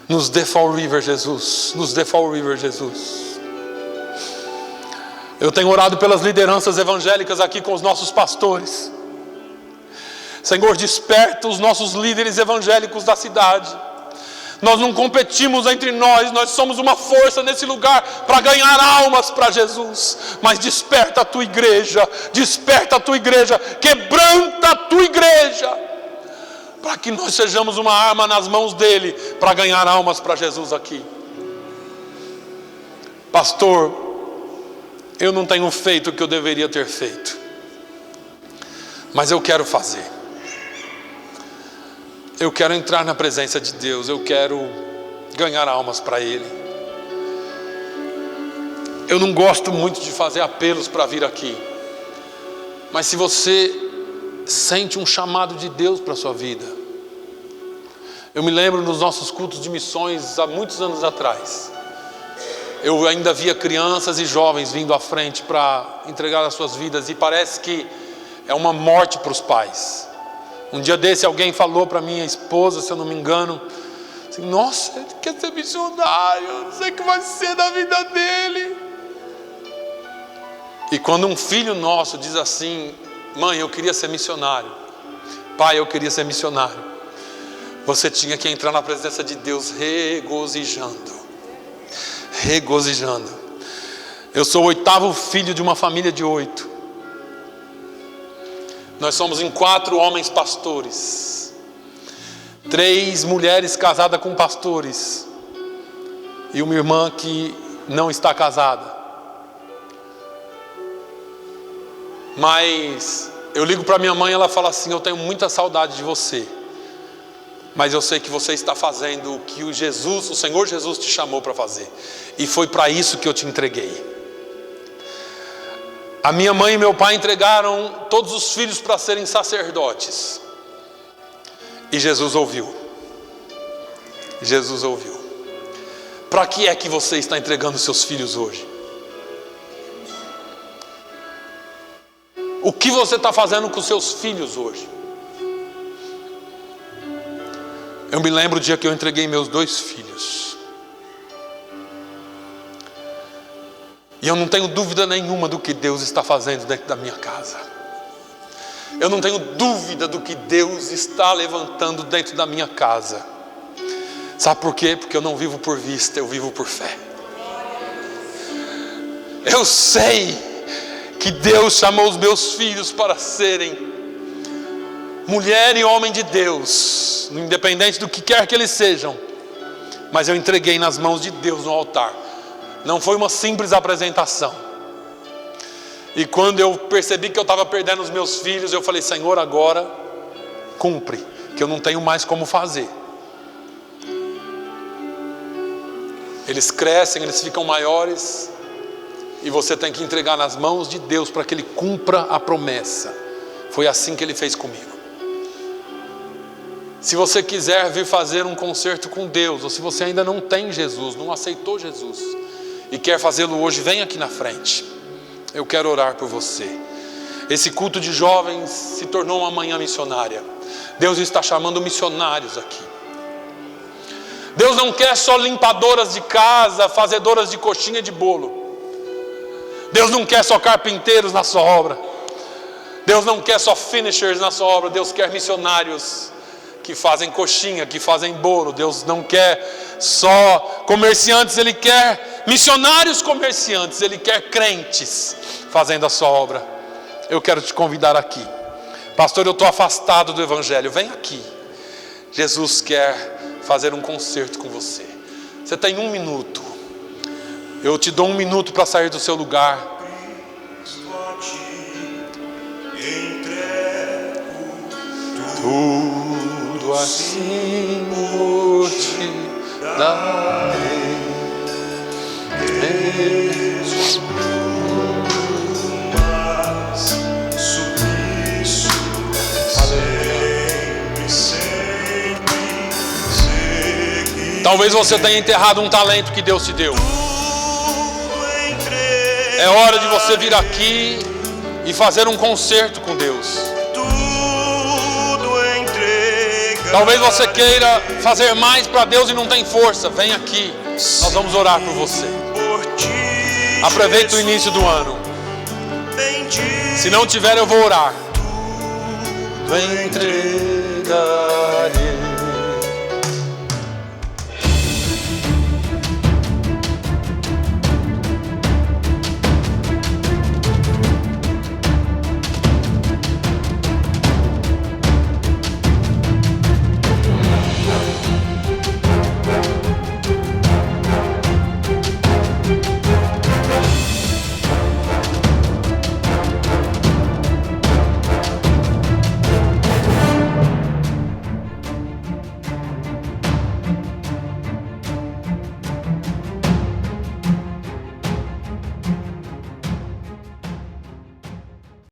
Nos dê Fall River, Jesus. Nos dê Fall River, Jesus. Eu tenho orado pelas lideranças evangélicas aqui com os nossos pastores. Senhor, desperta os nossos líderes evangélicos da cidade. Nós não competimos entre nós, nós somos uma força nesse lugar para ganhar almas para Jesus. Mas desperta a tua igreja, quebranta a tua igreja, para que nós sejamos uma arma nas mãos dele, para ganhar almas para Jesus aqui. Pastor, eu não tenho feito o que eu deveria ter feito, mas eu quero fazer. Eu quero entrar na presença de Deus, eu quero ganhar almas para Ele. Eu não gosto muito de fazer apelos para vir aqui, mas se você sente um chamado de Deus para a sua vida, eu me lembro nos nossos cultos de missões há muitos anos atrás, eu ainda via crianças e jovens vindo à frente para entregar as suas vidas, e parece que é uma morte para os pais. Um dia desse alguém falou para minha esposa, se eu não me engano, assim, nossa, ele quer ser missionário, não sei o que vai ser da vida dele. E quando um filho nosso diz assim, mãe, eu queria ser missionário, pai, eu queria ser missionário, você tinha que entrar na presença de Deus regozijando. Eu sou o 8º filho de uma família de 8. Nós somos em 4 homens pastores, 3 mulheres casadas com pastores e uma irmã que não está casada. Mas eu ligo para minha mãe e ela fala assim, eu tenho muita saudade de você, mas eu sei que você está fazendo o que o Senhor Jesus te chamou para fazer, e foi para isso que eu te entreguei. A minha mãe e meu pai entregaram todos os filhos para serem sacerdotes, e Jesus ouviu. Para que é que você está entregando seus filhos hoje? O que você está fazendo com seus filhos hoje? Eu me lembro o dia que eu entreguei meus 2 filhos. E eu não tenho dúvida nenhuma do que Deus está fazendo dentro da minha casa. Eu não tenho dúvida do que Deus está levantando dentro da minha casa. Sabe por quê? Porque eu não vivo por vista, eu vivo por fé. Eu sei que Deus chamou os meus filhos para serem mulher e homem de Deus, independente do que quer que eles sejam. Mas eu entreguei nas mãos de Deus no altar. Não foi uma simples apresentação. E quando eu percebi que eu estava perdendo os meus filhos, eu falei, Senhor, agora cumpre, que eu não tenho mais como fazer. Eles crescem, eles ficam maiores, e você tem que entregar nas mãos de Deus para que Ele cumpra a promessa. Foi assim que Ele fez comigo. Se você quiser vir fazer um concerto com Deus, ou se você ainda não tem Jesus, não aceitou Jesus, e quer fazê-lo hoje, vem aqui na frente. Eu quero orar por você. Esse culto de jovens se tornou uma manhã missionária. Deus está chamando missionários aqui. Deus não quer só limpadoras de casa, fazedoras de coxinha de bolo. Deus não quer só carpinteiros na sua obra. Deus não quer só finishers na sua obra. Deus quer missionários que fazem coxinha, que fazem bolo. Deus não quer só comerciantes, Ele quer missionários comerciantes, Ele quer crentes fazendo a sua obra. Eu quero te convidar aqui. Pastor, eu estou afastado do Evangelho. Vem aqui. Jesus quer fazer um concerto com você. Você tem 1 minuto. Eu te dou 1 minuto para sair do seu lugar. Tudo assim vou te darei. Talvez você tenha enterrado um talento que Deus te deu. É hora de você vir aqui e fazer um concerto com Deus. Talvez você queira fazer mais para Deus e não tem força. Vem aqui, nós vamos orar por você. Aproveita o início do ano. Se não tiver, eu vou orar. Vem entregar.